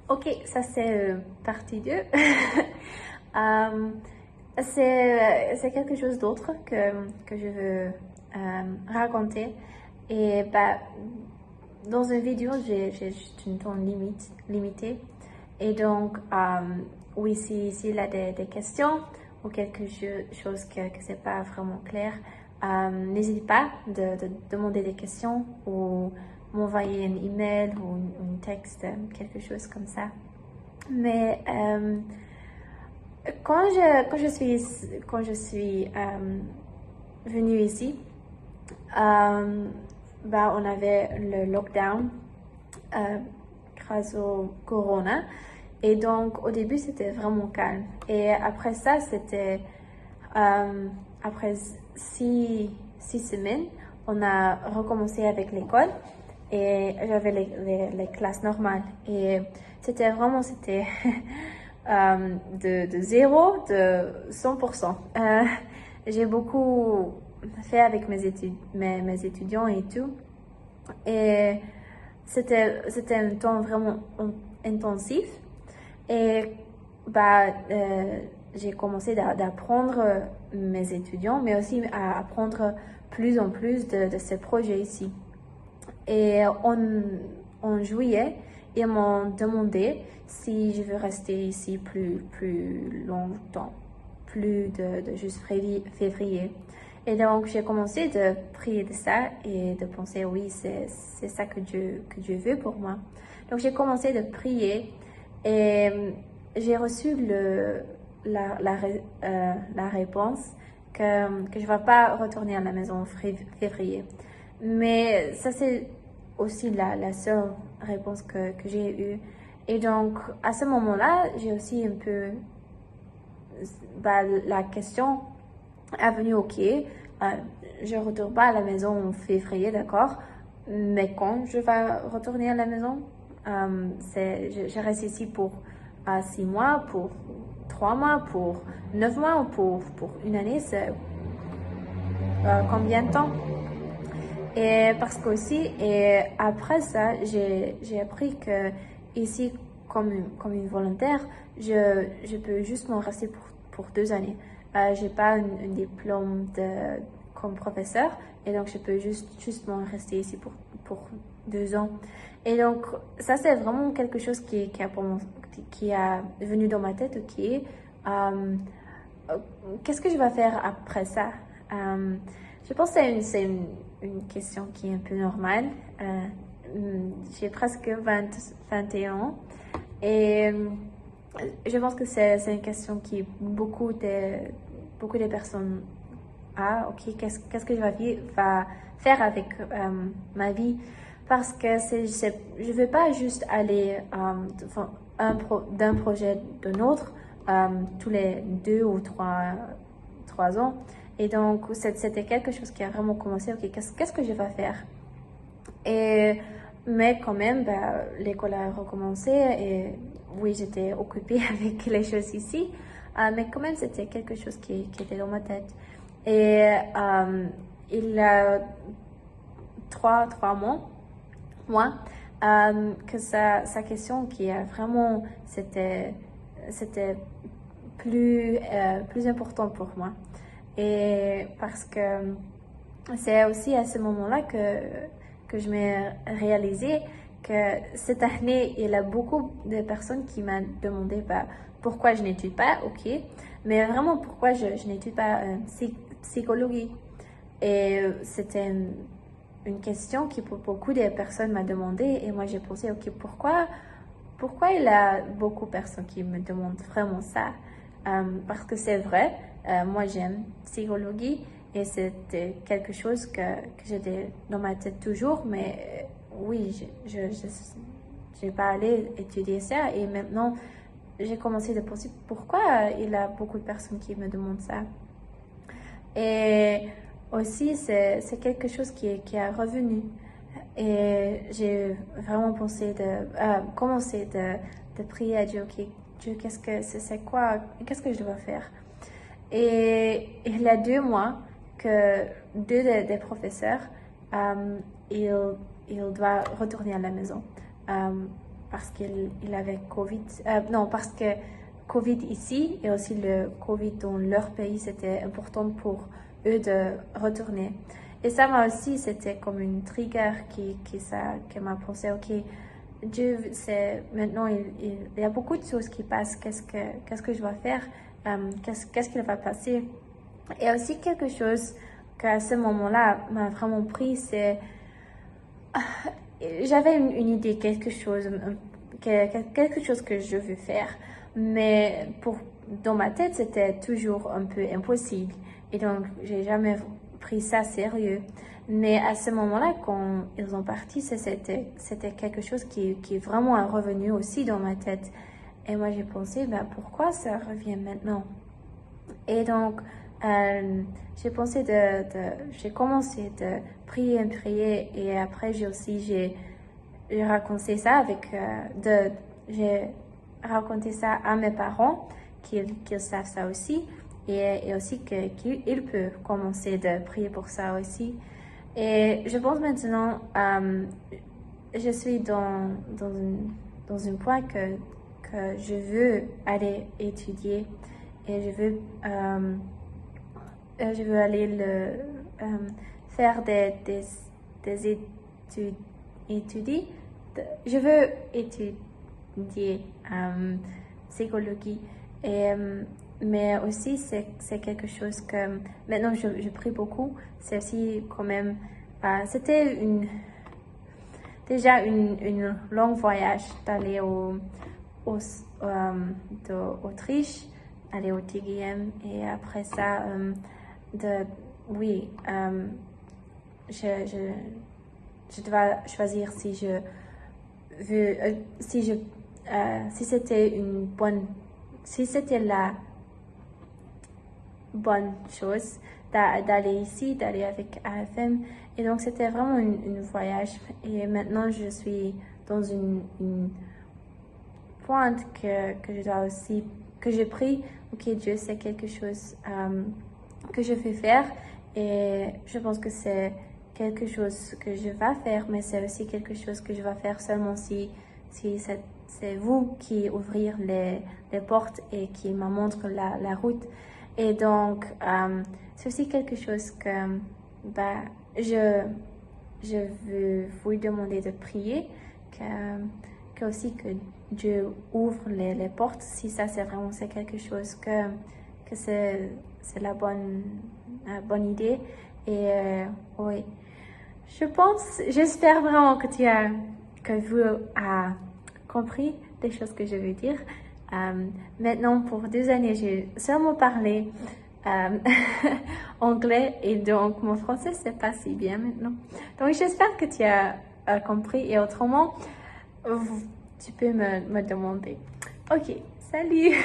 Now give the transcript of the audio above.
Ok, ça c'est partie 2. Euh, c'est quelque chose d'autre que je veux raconter. Et bah, dans une vidéo, j'ai juste une temps limitée. Et donc, oui, s'il a des questions ou quelque chose que c'est pas vraiment clair, n'hésitez pas de demander des questions ou m'envoyer un email ou un texte, quelque chose comme ça. Mais quand je suis venue ici, bah, on avait le lockdown euh, grâce au corona. Et donc, au début, c'était vraiment calme. Et après ça, après 6 semaines, on a recommencé avec l'école et j'avais les classes normales. Et c'était de 0, de 100%. J'ai beaucoup fait avec mes étudiants et tout. Et c'était un temps vraiment intensif. Et bah, j'ai commencé d'apprendre mes étudiants, mais aussi à apprendre plus en plus de ces projets ici. Et en juillet, ils m'ont demandé si je veux rester ici plus longtemps, plus de juste février. Et donc, j'ai commencé de prier de ça et de penser, oui, c'est ça que Dieu veut pour moi. Donc, j'ai commencé de prier et j'ai reçu la réponse que je ne vais pas retourner à la maison en février. Mais ça, c'est aussi la seule réponse que j'ai eue. Et donc, à ce moment-là, j'ai aussi un peu bah, la question est venue, ok, je ne retourne pas à la maison en février, d'accord, mais quand je vais retourner à la maison, je reste ici pour 6 mois, pour 3 mois, pour 9 mois ou pour une année, c'est combien de temps? Et parce qu'aussi, et après ça, j'ai appris que ici, comme une volontaire, je peux juste m'en rester pour 2 années. J'ai pas un diplôme comme professeur et donc je peux juste m'en rester ici pour 2 ans. Et donc, ça, c'est vraiment quelque chose qui a venu dans ma tête, ok. Qu'est-ce que je vais faire après ça? Je pense que c'est une question qui est un peu normale. J'ai presque 21 ans et je pense que c'est une question qui beaucoup de personnes a. Ok, qu'est-ce que va faire avec ma vie? Parce que je ne veux pas juste aller d'un projet d'un autre tous les 2 ou 3 ans. Et donc, c'était quelque chose qui a vraiment commencé. Ok, qu'est-ce que je vais faire? Mais quand même, bah, l'école a recommencé et oui, j'étais occupée avec les choses ici. Mais quand même, c'était quelque chose qui était dans ma tête. Et il y a 3 mois, que sa question qui a vraiment, c'était plus important pour moi. Et parce que c'est aussi à ce moment-là que je m'ai réalisé que cette année, il y a beaucoup de personnes qui m'ont demandé bah, pourquoi je n'étudie pas, ok, mais vraiment pourquoi je n'étudie pas psychologie. Et c'était une question qui pour beaucoup de personnes m'a demandé et moi j'ai pensé, ok, pourquoi il y a beaucoup de personnes qui me demandent vraiment ça? Parce que c'est vrai, moi j'aime psychologie et c'était quelque chose que j'étais dans ma tête toujours, mais oui, je n'ai pas allé étudier ça et maintenant j'ai commencé de penser pourquoi il y a beaucoup de personnes qui me demandent ça. Et aussi, c'est quelque chose qui est revenu. Et j'ai vraiment commencé de prier à Dieu, ok, Dieu, c'est quoi, qu'est-ce que je dois faire? Et il y a 2 mois que deux des professeurs, ils doivent retourner à la maison. parce qu'il avait Covid. Non, parce que Covid ici et aussi le Covid dans leur pays, c'était important pour eux de retourner. Et ça m'a aussi, c'était comme une trigger qui m'a pensé, ok, Dieu, c'est maintenant, il y a beaucoup de choses qui passent. Qu'est-ce que je vais faire? Qu'est-ce qu'il va passer? Et aussi quelque chose qu'à ce moment-là m'a vraiment pris, c'est j'avais une idée, quelque chose que je veux faire, mais dans ma tête, c'était toujours un peu impossible. Et donc, j'ai jamais pris ça sérieux. Mais à ce moment-là, quand ils ont parti, c'était quelque chose qui est vraiment un revenu aussi dans ma tête. Et moi, j'ai pensé, ben, pourquoi ça revient maintenant? Et donc, j'ai pensé j'ai commencé de prier et après j'ai raconté ça j'ai raconté ça à mes parents, qu'ils savent ça aussi, et aussi qu'ils peuvent commencer de prier pour ça aussi. Et je pense maintenant, je suis dans une point que je veux aller étudier et je veux aller faire des études. Je veux étudier psychologie. Mais aussi, c'est quelque chose que maintenant je prie beaucoup. C'est aussi quand même, c'était déjà une long voyage d'aller d'Autriche, aller au TGM et après ça, oui, je dois choisir si je veux, si c'était la bonne chose d'aller ici, d'aller avec AFM. Et donc, c'était vraiment une voyage. Et maintenant, je suis dans une pointe que je dois aussi, que je prie, ok, Dieu, c'est quelque chose que je vais faire. Et je pense que c'est quelque chose que je vais faire, mais c'est aussi quelque chose que je vais faire seulement si c'est vous qui ouvrez les portes et qui me montre la route. Et donc, c'est aussi quelque chose que je veux vous demander de prier, que aussi que Dieu ouvre les portes, si ça c'est vraiment quelque chose que c'est la bonne idée. Et oui, j'espère vraiment que vous avez compris les choses que je veux dire. Maintenant, pour 2 années, j'ai seulement parlé anglais et donc mon français, c'est pas si bien maintenant. Donc, j'espère que tu as compris et autrement, tu peux me demander. Ok, salut!